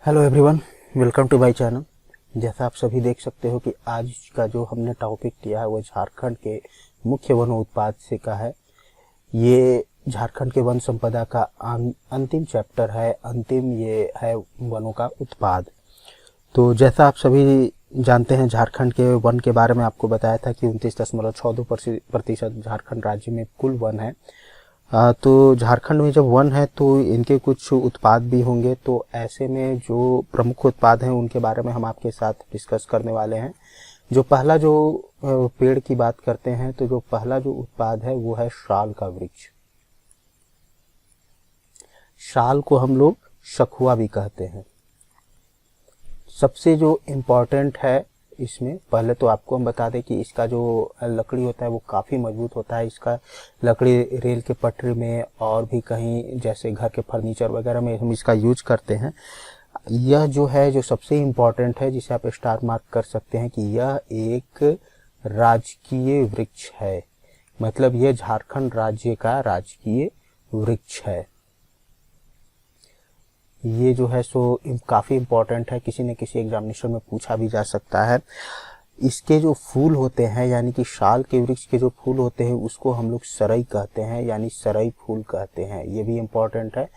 Hello everyone, welcome to my channel. जैसा आप सभी देख सकते हो कि आज का जो हमने टॉपिक लिया है वो झारखंड के मुख्य वन उत्पाद से का है। ये झारखंड के वन संपदा का अंतिम चैप्टर है, ये है वनों का उत्पाद। तो जैसा आप सभी जानते हैं, झारखंड के वन के बारे में आपको बताया था कि 29.62% झारखंड राज्य में कुल वन है। तो झारखंड में जब वन है तो इनके कुछ उत्पाद भी होंगे। तो ऐसे में जो प्रमुख उत्पाद हैं उनके बारे में हम आपके साथ डिस्कस करने वाले हैं। जो पहला जो पेड़ की बात करते हैं, तो जो पहला जो उत्पाद है वो है शाल का वृक्ष। शाल को हम लोग शखुआ भी कहते हैं। सबसे जो इम्पोर्टेंट है इसमें, पहले तो आपको हम बता दें कि इसका जो लकड़ी होता है वो काफ़ी मजबूत होता है। इसका लकड़ी रेल के पटरी में और भी कहीं जैसे घर के फर्नीचर वगैरह में हम इसका यूज करते हैं। यह जो है जो सबसे इम्पोर्टेंट है, जिसे आप स्टार मार्क कर सकते हैं कि यह एक राजकीय वृक्ष है। मतलब यह झारखंड राज्य का राजकीय वृक्ष है। ये जो है सो काफ़ी इम्पोर्टेंट है, किसी न किसी एग्जामिनेशन में पूछा भी जा सकता है। इसके जो फूल होते हैं, यानी कि शाल के वृक्ष के जो फूल होते हैं उसको हम लोग सरई कहते हैं, यानी सरई फूल कहते हैं। ये भी इम्पोर्टेंट है।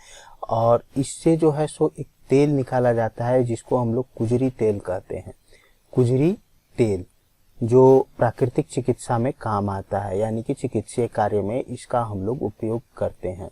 और इससे जो है सो एक तेल निकाला जाता है जिसको हम लोग कुजरी तेल कहते हैं। कुजरी तेल जो प्राकृतिक चिकित्सा में काम आता है, यानी कि चिकित्सीय कार्य में इसका हम लोग उपयोग करते हैं।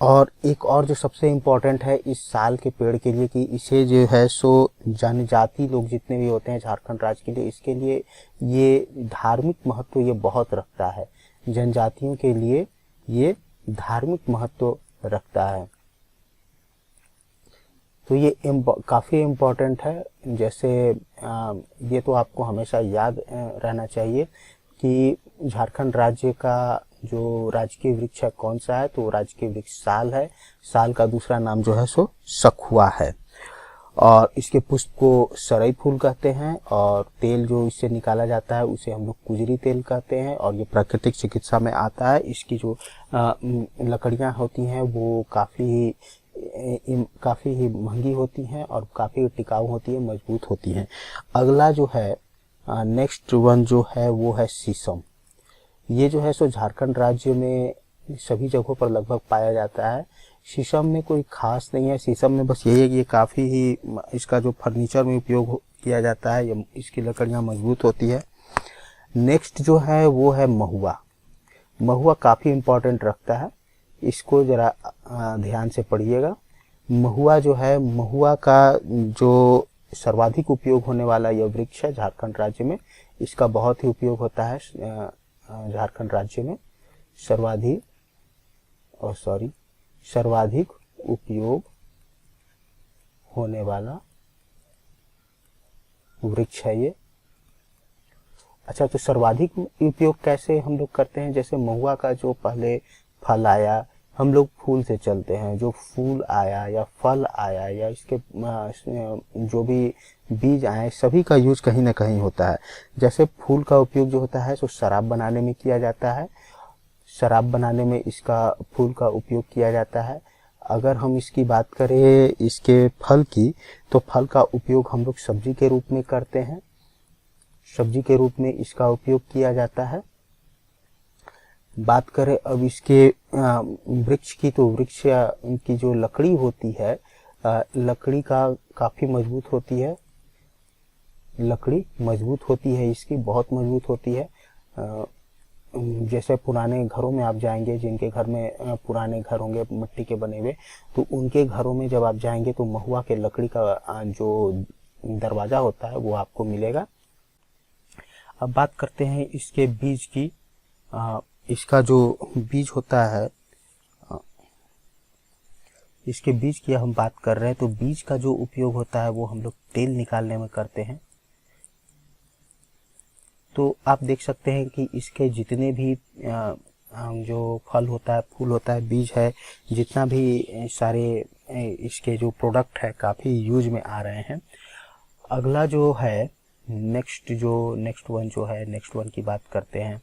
और एक और जो सबसे इम्पोर्टेंट है इस साल के पेड़ के लिए, कि इसे जो है सो जनजाति लोग जितने भी होते हैं झारखंड राज्य के लिए, इसके लिए ये धार्मिक महत्व ये बहुत रखता है। जनजातियों के लिए ये धार्मिक महत्व रखता है। तो ये काफ़ी इम्पोर्टेंट है। जैसे ये तो आपको हमेशा याद रहना चाहिए कि झारखंड राज्य का जो राजकीय वृक्ष है कौन सा है, तो राजकीय वृक्ष साल है। साल का दूसरा नाम जो है सो सखुआ है। और इसके पुष्प को सरई फूल कहते हैं और तेल जो इससे निकाला जाता है उसे हम लोग कुजरी तेल कहते हैं। और ये प्राकृतिक चिकित्सा में आता है। इसकी जो लकड़ियाँ होती हैं वो काफ़ी ही महंगी होती हैं और काफ़ी टिकाऊ होती है, मजबूत होती हैं। अगला जो है नेक्स्ट वन जो है वो है शीशम। ये जो है सो झारखंड राज्य में सभी जगहों पर लगभग पाया जाता है। शीशम में कोई खास नहीं है। शीशम में बस यही है कि ये काफ़ी ही इसका जो फर्नीचर में उपयोग किया जाता है, ये इसकी लकड़ियाँ मजबूत होती है। नेक्स्ट जो है वो है महुआ। महुआ काफ़ी इम्पोर्टेंट रखता है, इसको ज़रा ध्यान से पढ़िएगा। महुआ जो है, महुआ का जो सर्वाधिक उपयोग होने वाला यह वृक्ष है झारखंड राज्य में। इसका बहुत ही उपयोग होता है झारखंड राज्य में। सर्वाधिक उपयोग होने वाला वृक्ष है ये। अच्छा, तो सर्वाधिक उपयोग कैसे हम लोग करते हैं? जैसे महुआ का जो पहले फल आया, हम लोग फूल से चलते हैं। जो फूल आया या फल आया या इसके जो भी बीज आए, सभी का यूज कहीं ना कहीं होता है। जैसे फूल का उपयोग जो होता है सो शराब बनाने में किया जाता है। शराब बनाने में इसका फूल का उपयोग किया जाता है। अगर हम इसकी बात करें इसके फल की, तो फल का उपयोग हम लोग सब्जी के रूप में करते हैं। सब्जी के रूप में इसका उपयोग किया जाता है। बात करें अब इसके वृक्ष की, तो वृक्ष की जो लकड़ी होती है, लकड़ी का काफ़ी मजबूत होती है। लकड़ी मजबूत होती है, इसकी बहुत मजबूत होती है। जैसे पुराने घरों में आप जाएंगे, जिनके घर में पुराने घर होंगे मिट्टी के बने हुए, तो उनके घरों में जब आप जाएंगे तो महुआ के लकड़ी का जो दरवाज़ा होता है वो आपको मिलेगा। अब बात करते हैं इसके बीज की। इसका जो बीज होता है, इसके बीज की हम बात कर रहे हैं, तो बीज का जो उपयोग होता है वो हम लोग तेल निकालने में करते हैं। तो आप देख सकते हैं कि इसके जितने भी जो फल होता है, फूल होता है, बीज है, जितना भी सारे इसके जो प्रोडक्ट है काफ़ी यूज में आ रहे हैं। अगला जो है नेक्स्ट वन की बात करते हैं,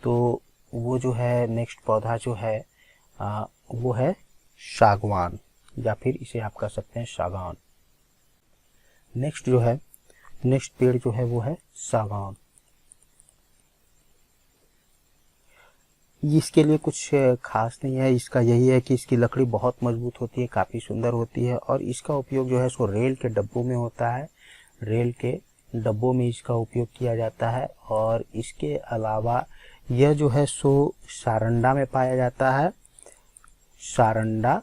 तो वो जो है नेक्स्ट पौधा जो है वो है सागवान, या फिर इसे आप कह सकते हैं सागौन। नेक्स्ट पेड़ जो है वो है सागौन। इसके लिए कुछ खास नहीं है, इसका यही है कि इसकी लकड़ी बहुत मजबूत होती है, काफ़ी सुंदर होती है, और इसका उपयोग जो है सो रेल के डब्बों में होता है। रेल के डब्बों में इसका उपयोग किया जाता है। और इसके अलावा यह जो है सो सारंडा में पाया जाता है। सारंडा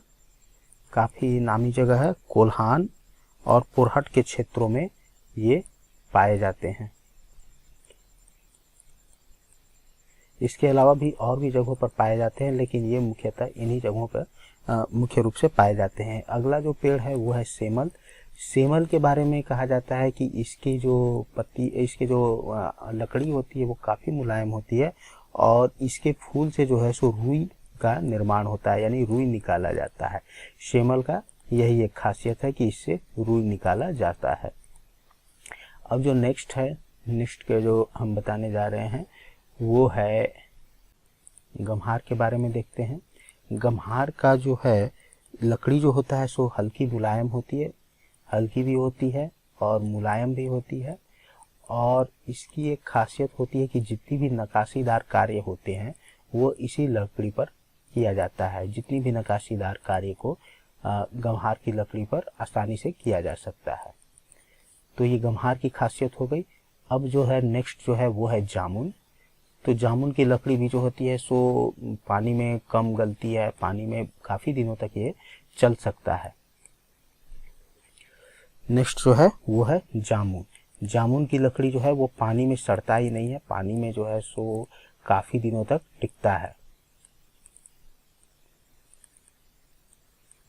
काफ़ी नामी जगह है, कोल्हान और पुरहट के क्षेत्रों में ये पाए जाते हैं। इसके अलावा भी और भी जगहों पर पाए जाते हैं, लेकिन ये मुख्यतः इन्हीं जगहों पर मुख्य रूप से पाए जाते हैं। अगला जो पेड़ है वो है सेमल। सेमल के बारे में कहा जाता है कि इसकी जो इसकी जो लकड़ी होती है वो काफ़ी मुलायम होती है, और इसके फूल से जो है सो रुई का निर्माण होता है, यानी रुई निकाला जाता है। सेमल का यही एक खासियत है कि इससे रुई निकाला जाता है। अब जो नेक्स्ट के जो हम बताने जा रहे हैं वो है गम्हार के बारे में देखते हैं। गम्हार का जो है लकड़ी जो होता है सो हल्की मुलायम होती है, हल्की भी होती है और मुलायम भी होती है। और इसकी एक खासियत होती है कि जितनी भी नक्काशीदार कार्य होते हैं वो इसी लकड़ी पर किया जाता है। जितनी भी नक्काशीदार कार्य को गम्हार की लकड़ी पर आसानी से किया जा सकता है। तो ये गम्हार की खासियत हो गई। अब जो है नेक्स्ट जो है वो है जामुन। तो जामुन की लकड़ी भी जो होती है सो पानी में कम गलती है, पानी में काफ़ी दिनों तक ये चल सकता है। नेक्स्ट जो है वो है जामुन। जामुन की लकड़ी जो है वो पानी में सड़ता ही नहीं है, पानी में जो है सो काफ़ी दिनों तक टिकता है।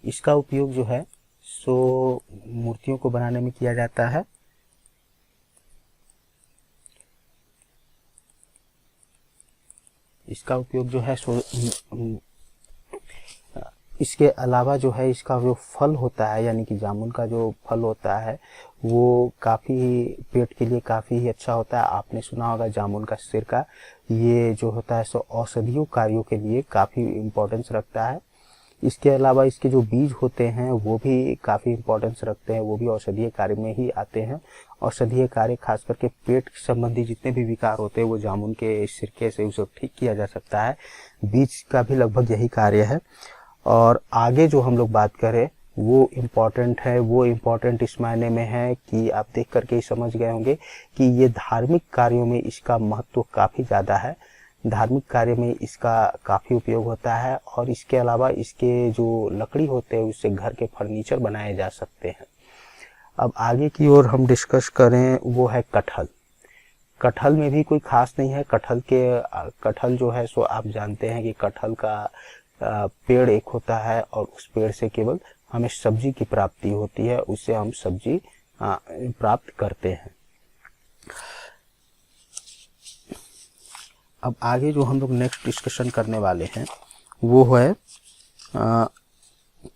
इसका उपयोग जो है सो मूर्तियों को बनाने में किया जाता है। इसका उपयोग जो है सो इसके अलावा जो है इसका जो फल होता है, यानी कि जामुन का जो फल होता है वो काफ़ी पेट के लिए काफ़ी ही अच्छा होता है। आपने सुना होगा जामुन का सिरका, ये जो होता है सो औषधीय कार्यों के लिए काफ़ी इम्पोर्टेंस रखता है। इसके अलावा इसके जो बीज होते हैं वो भी काफ़ी इम्पोर्टेंस रखते हैं, वो भी औषधीय कार्य में ही आते हैं। औषधीय कार्य खास करके पेट संबंधी जितने भी विकार होते हैं वो जामुन के सिरके से उसे ठीक किया जा सकता है। बीज का भी लगभग यही कार्य है। और आगे जो हम लोग बात करें वो इम्पोर्टेंट है, वो इम्पोर्टेंट इस मायने में है कि आप देख करके ही समझ गए होंगे कि ये धार्मिक कार्यों में इसका महत्व काफ़ी ज़्यादा है। धार्मिक कार्य में इसका काफ़ी उपयोग होता है। और इसके अलावा इसके जो लकड़ी होते हैं उससे घर के फर्नीचर बनाए जा सकते हैं। अब आगे की ओर हम डिस्कस करें वो है कटहल। कटहल में भी कोई खास नहीं है। कटहल जो है सो आप जानते हैं कि कटहल का पेड़ एक होता है और उस पेड़ से केवल हमें सब्जी की प्राप्ति होती है, उससे हम सब्जी प्राप्त करते हैं। अब आगे जो हम लोग नेक्स्ट डिस्कशन करने वाले हैं वो है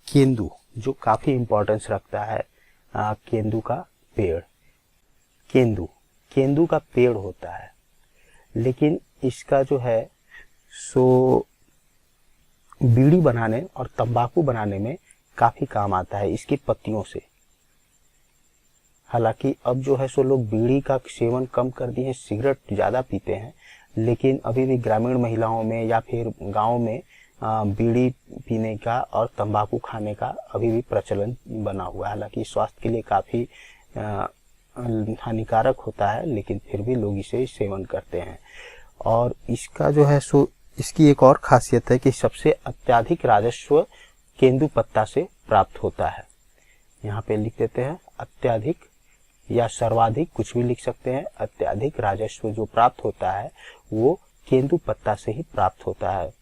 केंदू, जो काफ़ी इम्पोर्टेंस रखता है। केंदू का पेड़, केंदू का पेड़ होता है, लेकिन इसका जो है सो बीड़ी बनाने और तंबाकू बनाने में काफ़ी काम आता है इसकी पत्तियों से। हालांकि अब जो है सो लोग बीड़ी का सेवन कम कर दिए हैं, सिगरेट ज़्यादा पीते हैं, लेकिन अभी भी ग्रामीण महिलाओं में या फिर गांव में बीड़ी पीने का और तंबाकू खाने का अभी भी प्रचलन बना हुआ है। हालांकि स्वास्थ्य के लिए काफ़ी हानिकारक होता है, लेकिन फिर भी लोग इसे सेवन करते हैं। और इसका जो है सो इसकी एक और खासियत है कि सबसे अत्यधिक राजस्व केंदू पत्ता से प्राप्त होता है। यहाँ पे लिख देते हैं अत्यधिक या सर्वाधिक, कुछ भी लिख सकते हैं। अत्यधिक राजस्व जो प्राप्त होता है वो केंदू पत्ता से ही प्राप्त होता है।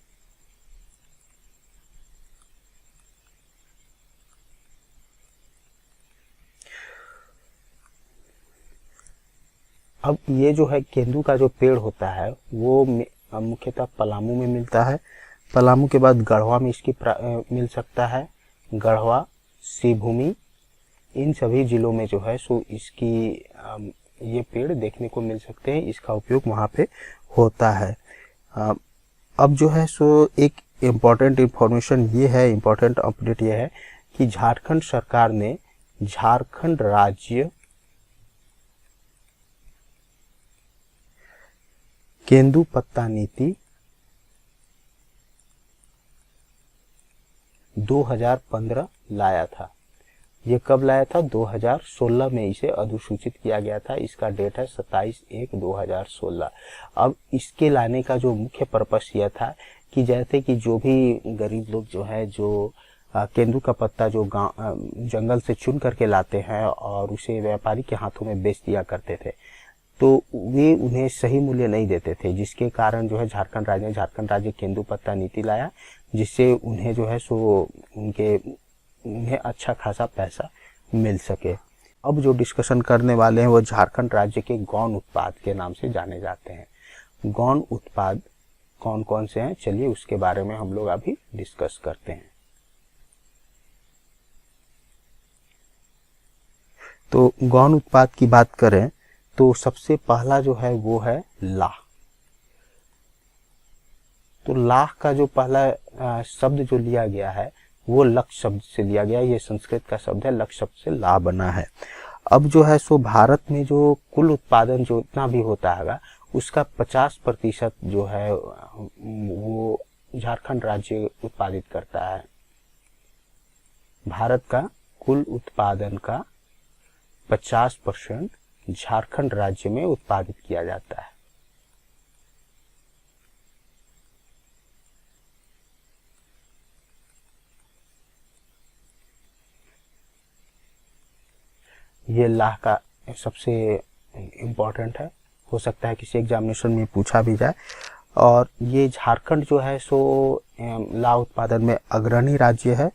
अब ये जो है केंदू का जो पेड़ होता है वो मुख्यतः पलामू में मिलता है। पलामू के बाद गढ़वा में इसकी मिल सकता है। गढ़वा, सिवभूमि, इन सभी जिलों में जो है सो इसकी ये पेड़ देखने को मिल सकते हैं। इसका उपयोग वहाँ पे होता है। अब जो है सो एक इम्पॉर्टेंट इन्फॉर्मेशन ये है, इम्पॉर्टेंट अपडेट ये है कि झारखंड सरकार ने झारखंड राज्य केंदुपत्ता नीति 2015 लाया था। ये कब लाया था? 2016 में इसे अधिसूचित किया गया था। इसका डेट है 27/1/2016। अब इसके लाने का जो मुख्य पर्पस यह था कि जैसे कि जो भी गरीब लोग जो है जो केंदू का पत्ता जो गांव जंगल से चुन करके लाते हैं और उसे व्यापारी के हाथों में बेच दिया करते थे, तो वे उन्हें सही मूल्य नहीं देते थे, जिसके कारण जो है झारखंड राज्य केंदू पत्ता नीति लाया, जिससे उन्हें जो है सो उन्हें अच्छा खासा पैसा मिल सके। अब जो डिस्कशन करने वाले हैं वो झारखंड राज्य के गौण उत्पाद के नाम से जाने जाते हैं। गौण उत्पाद कौन कौन से हैं, चलिए उसके बारे में हम लोग अभी डिस्कस करते हैं। तो गौण उत्पाद की बात करें तो सबसे पहला जो है वो है लाह। तो लाह का जो पहला शब्द जो लिया गया है वो लक शब्द से लिया गया। ये संस्कृत का शब्द है, लक शब्द से लाह बना है। अब जो है सो भारत में जो कुल उत्पादन जो इतना भी होता है उसका 50% जो है वो झारखंड राज्य उत्पादित करता है। भारत का कुल उत्पादन का 50% झारखंड राज्य में उत्पादित किया जाता है। ये लाह का सबसे इम्पोर्टेंट है, हो सकता है किसी एग्जामिनेशन में पूछा भी जाए। और ये झारखंड जो है सो लाह उत्पादन में अग्रणी राज्य है।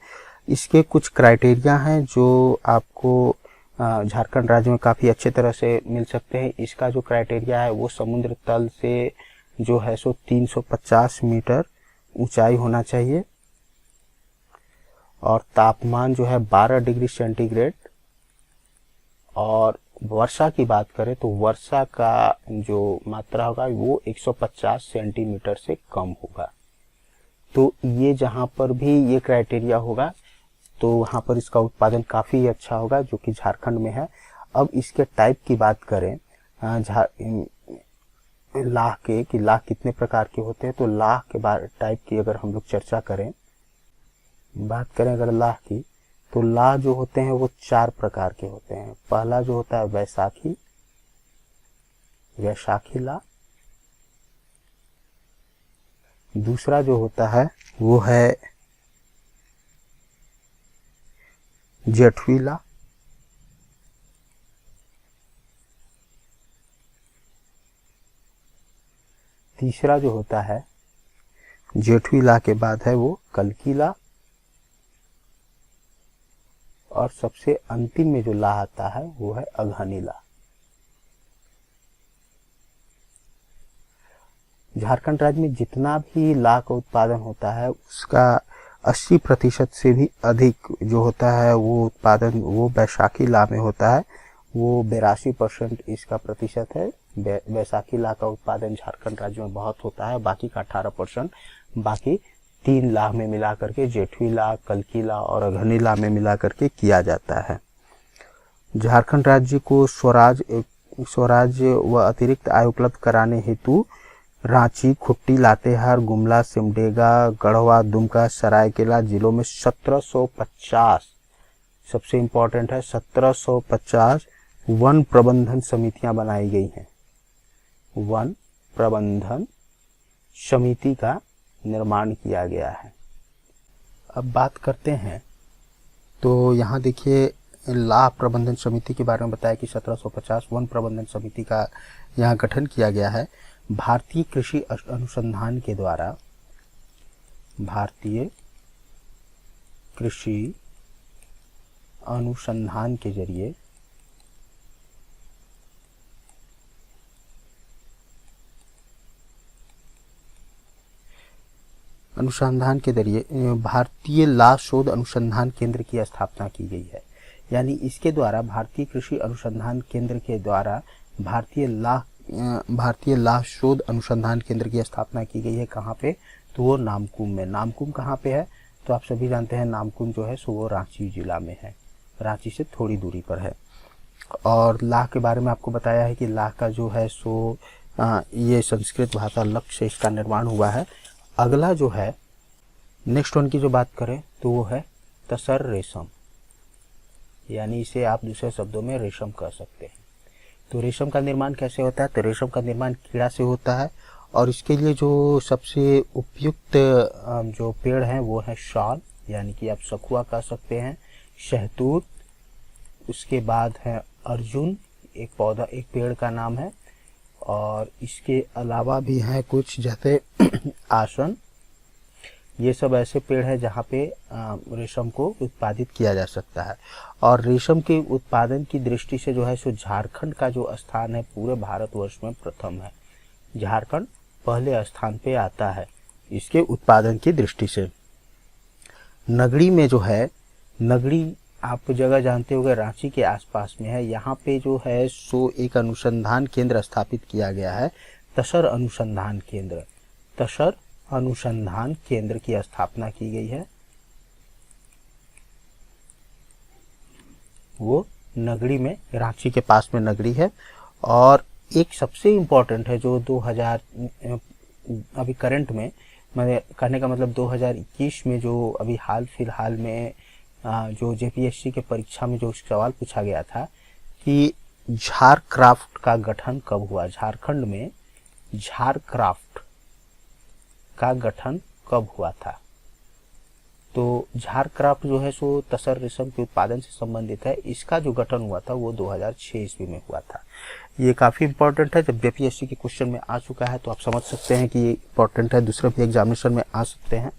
इसके कुछ क्राइटेरिया हैं जो आपको झारखंड राज्य में काफ़ी अच्छे तरह से मिल सकते हैं। इसका जो क्राइटेरिया है वो समुद्र तल से जो है सो 350 मीटर ऊंचाई होना चाहिए और तापमान जो है 12 डिग्री सेंटीग्रेड। और वर्षा की बात करें तो वर्षा का जो मात्रा होगा वो 150 सेंटीमीटर से कम होगा। तो ये जहाँ पर भी ये क्राइटेरिया होगा तो वहाँ पर इसका उत्पादन काफ़ी अच्छा होगा, जो कि झारखंड में है। अब इसके टाइप की बात करें लाह के कि लाह कितने प्रकार के होते हैं, तो लाह के टाइप की अगर हम लोग चर्चा करें, बात करें अगर लाह की, तो लाह जो होते हैं वो 4 प्रकार के होते हैं। पहला जो होता है वैशाखी लाह। दूसरा जो होता है वो है जेठवी लाह। तीसरा जो होता है जेठवी लाह के बाद है वो कल्की लाह। और सबसे अंतिम में जो लाह आता है वो है अघनी लाह। झारखंड राज्य में जितना भी लाह का उत्पादन होता है उसका 80% से भी अधिक जो होता है वो उत्पादन वो वैशाखी लाह में होता है। वो 82% इसका प्रतिशत है। वैशाखी लाह का उत्पादन झारखंड राज्य में बहुत होता है। बाकी का 18% बाकी 3 लाह में मिला करके, जेठवी लाह, कल्की लाह और अघनी लाह में मिला करके किया जाता है। झारखंड राज्य को स्वराज्य व अतिरिक्त आय उपलब्ध कराने हेतु रांची, खुट्टी, लातेहार, गुमला, सिमडेगा, गढ़वा, दुमका, सरायकेला जिलों में 1750, सबसे इम्पोर्टेंट है 1750 वन प्रबंधन समितियां बनाई गई हैं। वन प्रबंधन समिति का निर्माण किया गया है। अब बात करते हैं तो यहाँ देखिए लाह प्रबंधन समिति के बारे में बताया कि 1750 वन प्रबंधन समिति का यहाँ गठन किया गया है। भारतीय कृषि अनुसंधान के द्वारा, भारतीय कृषि अनुसंधान के जरिए भारतीय लाह शोध अनुसंधान केंद्र की स्थापना की गई है। यानी इसके द्वारा भारतीय कृषि अनुसंधान केंद्र के द्वारा भारतीय लाह भारतीय लाह शोध अनुसंधान केंद्र की स्थापना की गई है कहाँ पे, तो वो नामकुम में। नामकुम कहाँ पे है, तो आप सभी जानते हैं नामकुम जो है सो वो रांची जिला में है, रांची से थोड़ी दूरी पर है। और लाह के बारे में आपको बताया है कि लाह का जो है सो ये संस्कृत भाषा लक्ष्य से इसका निर्माण हुआ है। अगला जो है नेक्स्ट वन की जो बात करें तो वो है तसर रेशम, यानी इसे आप दूसरे शब्दों में रेशम कह सकते हैं। तो रेशम का निर्माण कैसे होता है, तो रेशम का निर्माण कीड़ा से होता है और इसके लिए जो सबसे उपयुक्त जो पेड़ हैं वो है शॉल, यानी कि आप सखुआ कह सकते हैं, शहतूत, उसके बाद है अर्जुन, एक पौधा एक पेड़ का नाम है, और इसके अलावा भी हैं कुछ जैसे आसन। ये सब ऐसे पेड़ हैं जहाँ पे रेशम को उत्पादित किया जा सकता है। और रेशम के उत्पादन की दृष्टि से जो है सो झारखंड का जो स्थान है पूरे भारतवर्ष में प्रथम है। झारखंड पहले स्थान पे आता है इसके उत्पादन की दृष्टि से। नगड़ी में जो है, नगड़ी आप जगह जानते होंगे रांची के आसपास में है, यहाँ पे जो है सो एक अनुसंधान केंद्र स्थापित किया गया है, तसर अनुसंधान केंद्र। तसर अनुसंधान केंद्र की स्थापना की गई है, वो नगड़ी में, रांची के पास में नगड़ी है। और एक सबसे इम्पोर्टेंट है जो 2000 अभी करंट में, मैंने कहने का मतलब 2021 में जो अभी हाल फिलहाल में जो जेपीएससी के परीक्षा में जो सवाल पूछा गया था कि झारक्राफ्ट का गठन कब हुआ, झारखंड में झारक्राफ्ट का गठन कब हुआ था। तो झारक्राफ्ट जो है सो तसर रेशम के उत्पादन से संबंधित है, इसका जो गठन हुआ था वो 2006 ईस्वी में हुआ था। ये काफ़ी इंपॉर्टेंट है, जब जेपीएससी के क्वेश्चन में आ चुका है तो आप समझ सकते हैं कि ये इंपॉर्टेंट है, दूसरे भी एग्जामिनेशन में आ सकते हैं।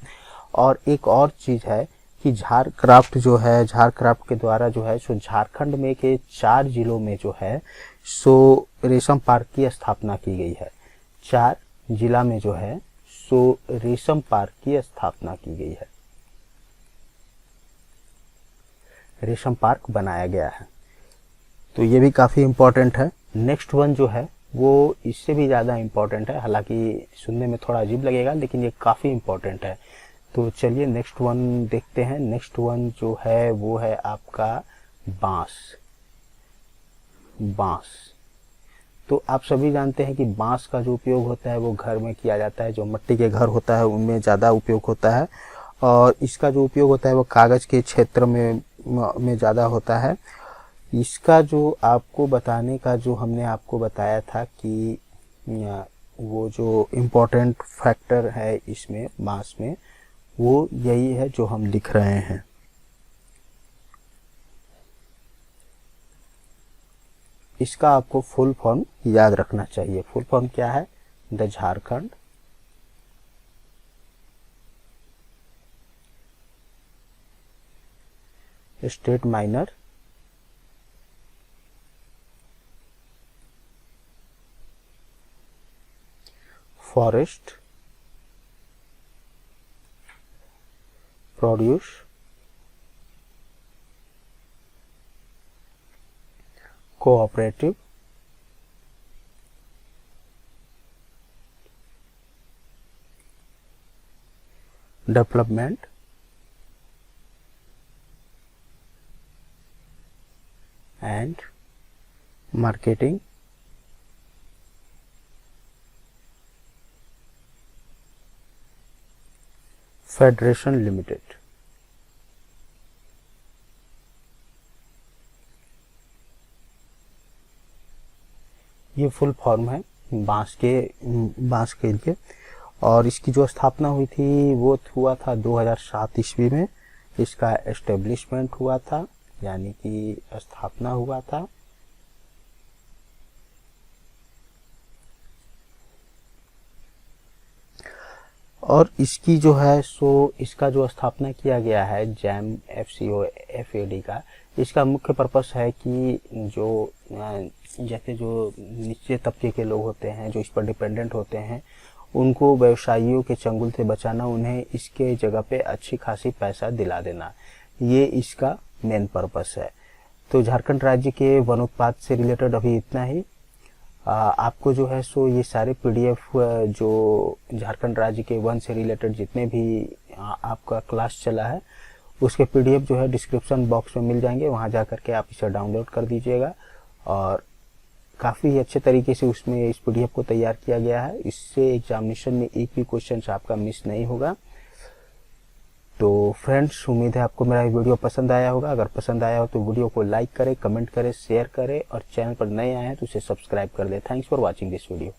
और एक और चीज़ है कि झारक्राफ्ट जो है, झारक्राफ्ट के द्वारा जो है सो झारखंड में के 4 जिलों में जो है सो रेशम पार्क की स्थापना की गई है। 4 जिला में जो है सो रेशम पार्क की स्थापना की गई है, रेशम पार्क बनाया गया है। तो ये भी काफ़ी इम्पोर्टेंट है। नेक्स्ट वन जो है वो इससे भी ज़्यादा इम्पोर्टेंट है, हालांकि सुनने में थोड़ा अजीब लगेगा लेकिन ये काफ़ी इम्पोर्टेंट है। तो चलिए नेक्स्ट वन देखते हैं। नेक्स्ट वन जो है वो है आपका बांस। बांस, तो आप सभी जानते हैं कि बांस का जो उपयोग होता है वो घर में किया जाता है, जो मिट्टी के घर होता है उनमें ज़्यादा उपयोग होता है। और इसका जो उपयोग होता है वो कागज़ के क्षेत्र में ज़्यादा होता है। इसका जो आपको बताने का जो हमने आपको बताया था कि वो जो इम्पोर्टेंट फैक्टर है इसमें बांस में, वो यही है जो हम लिख रहे हैं। इसका आपको फुल फॉर्म याद रखना चाहिए। फुल फॉर्म क्या है, the Jharkhand state minor forest produce cooperative development and marketing federation limited. ये फुल फॉर्म है बांस के लिए। और इसकी जो स्थापना हुई थी वो हुआ था 2007 ईस्वी में, इसका एस्टेब्लिशमेंट हुआ था, यानी कि स्थापना हुआ था। और इसकी जो है सो इसका जो स्थापना किया गया है जैम FCOFAD का, इसका मुख्य पर्पस है कि जो जैसे जो निचले तबके के लोग होते हैं जो इस पर डिपेंडेंट होते हैं, उनको व्यवसायियों के चंगुल से बचाना, उन्हें इसके जगह पे अच्छी खासी पैसा दिला देना, ये इसका मेन पर्पस है। तो झारखंड राज्य के वनोत्पाद से रिलेटेड अभी इतना ही। आपको जो है सो ये सारे पीडीएफ जो झारखंड राज्य के वन से रिलेटेड जितने भी आपका क्लास चला है उसके पीडीएफ जो है डिस्क्रिप्शन बॉक्स में मिल जाएंगे, वहाँ जा करके आप इसे डाउनलोड कर दीजिएगा। और काफ़ी अच्छे तरीके से उसमें इस पीडीएफ को तैयार किया गया है, इससे एग्जामिनेशन में एक भी क्वेश्चन आपका मिस नहीं होगा। तो फ्रेंड्स, उम्मीद है आपको मेरा वीडियो पसंद आया होगा। अगर पसंद आया हो तो वीडियो को लाइक करें, कमेंट करें, शेयर करें और चैनल पर नए आए हैं तो उसे सब्सक्राइब कर दें। Thanks for watching this video.